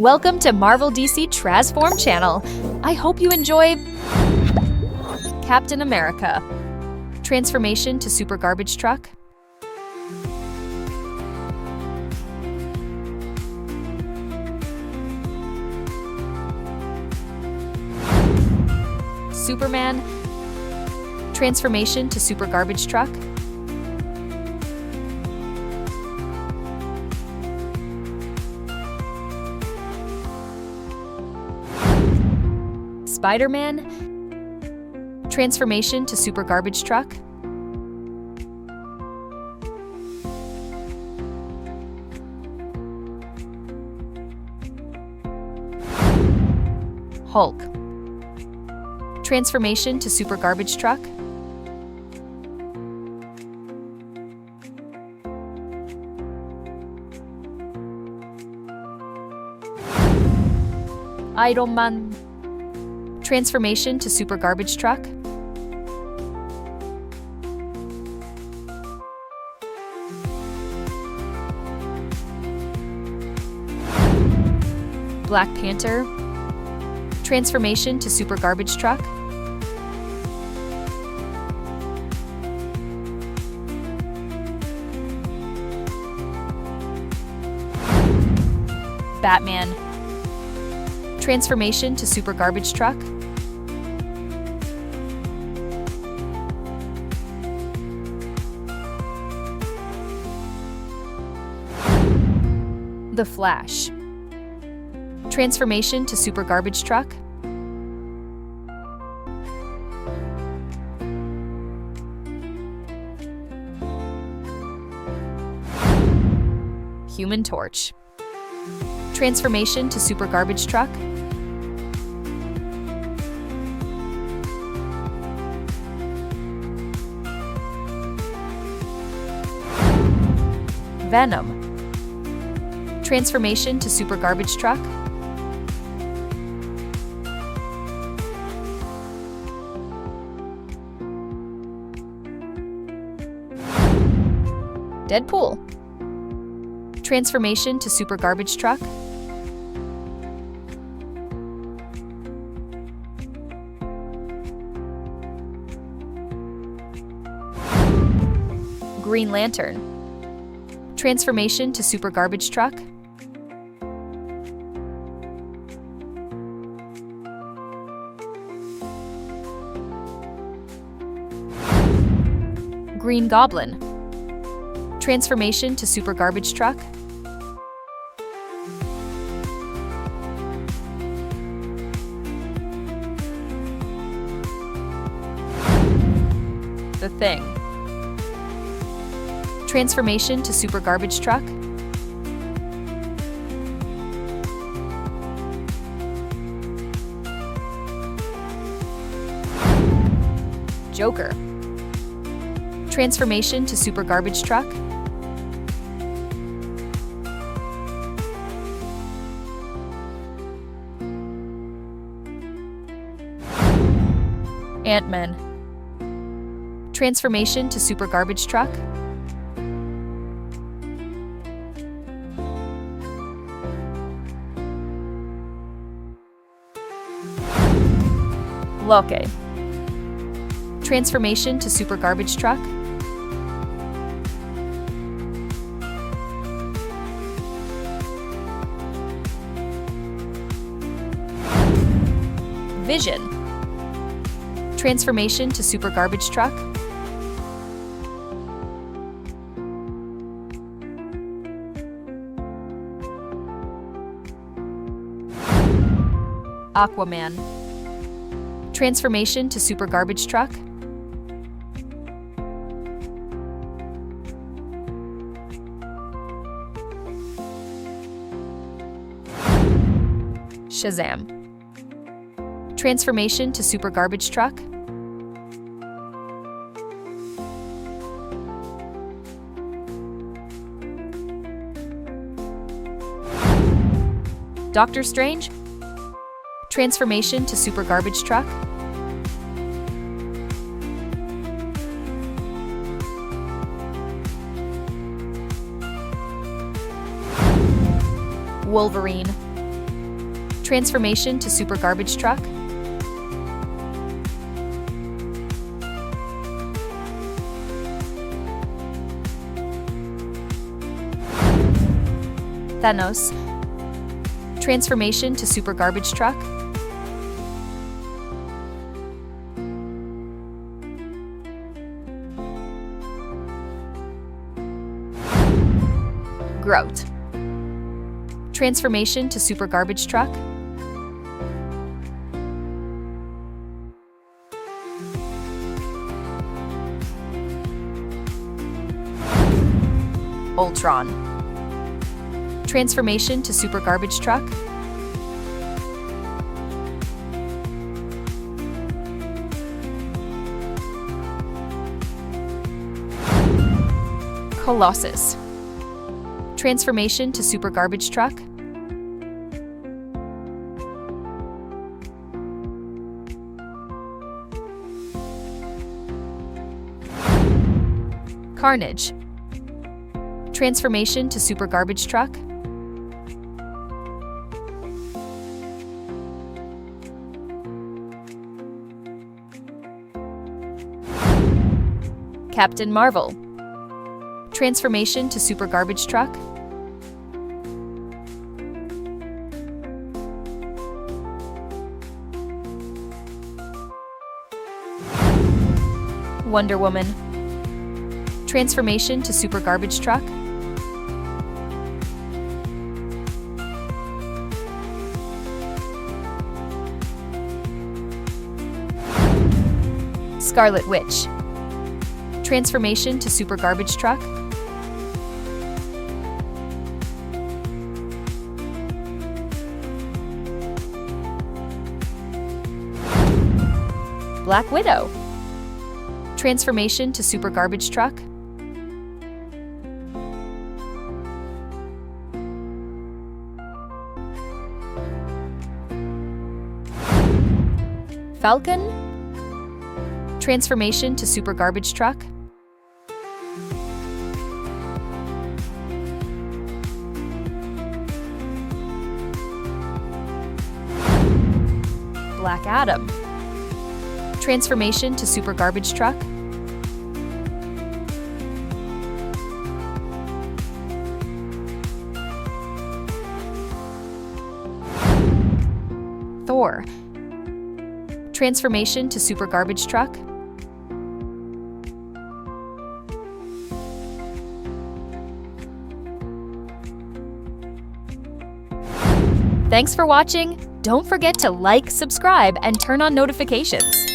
Welcome to Marvel DC Transform channel. I hope you enjoy Captain America. Transformation to super garbage truck. Superman. Transformation to super garbage truck. Spider-Man. Transformation to super garbage truck. Hulk. Transformation to super garbage truck. Iron Man. Transformation to super garbage truck. Black Panther. Transformation to super garbage truck. Batman. Transformation to super garbage truck. The Flash. Transformation to super garbage truck. Human Torch. Transformation to super garbage truck. Venom. Transformation to super garbage truck. Deadpool. Transformation to super garbage truck. Green Lantern. Transformation to super garbage truck. Green Goblin. Transformation to super garbage truck. The Thing. Transformation to super garbage truck. Joker. Transformation to super garbage truck. Ant-Man. Transformation to super garbage truck. Loki. Transformation to super garbage truck. Vision. Transformation to super garbage truck. Aquaman. Transformation to super garbage truck. Shazam. Transformation to super garbage truck. Doctor Strange. Transformation to super garbage truck. Wolverine. Transformation to super garbage truck. Thanos. Transformation to super garbage truck. Groot. Transformation to super garbage truck. Ultron. Transformation to super garbage truck. Colossus. Transformation to super garbage truck. Carnage. Transformation to super garbage truck. Captain Marvel. Transformation to super garbage truck. Wonder Woman. Transformation to super garbage truck. Scarlet Witch. Transformation to super garbage truck. Black Widow. Transformation to super garbage truck. Falcon. Transformation to super garbage truck. Black Adam. Transformation to super garbage truck. Thor. Transformation to super garbage truck. Thanks for watching. Don't forget to like, subscribe, and turn on notifications.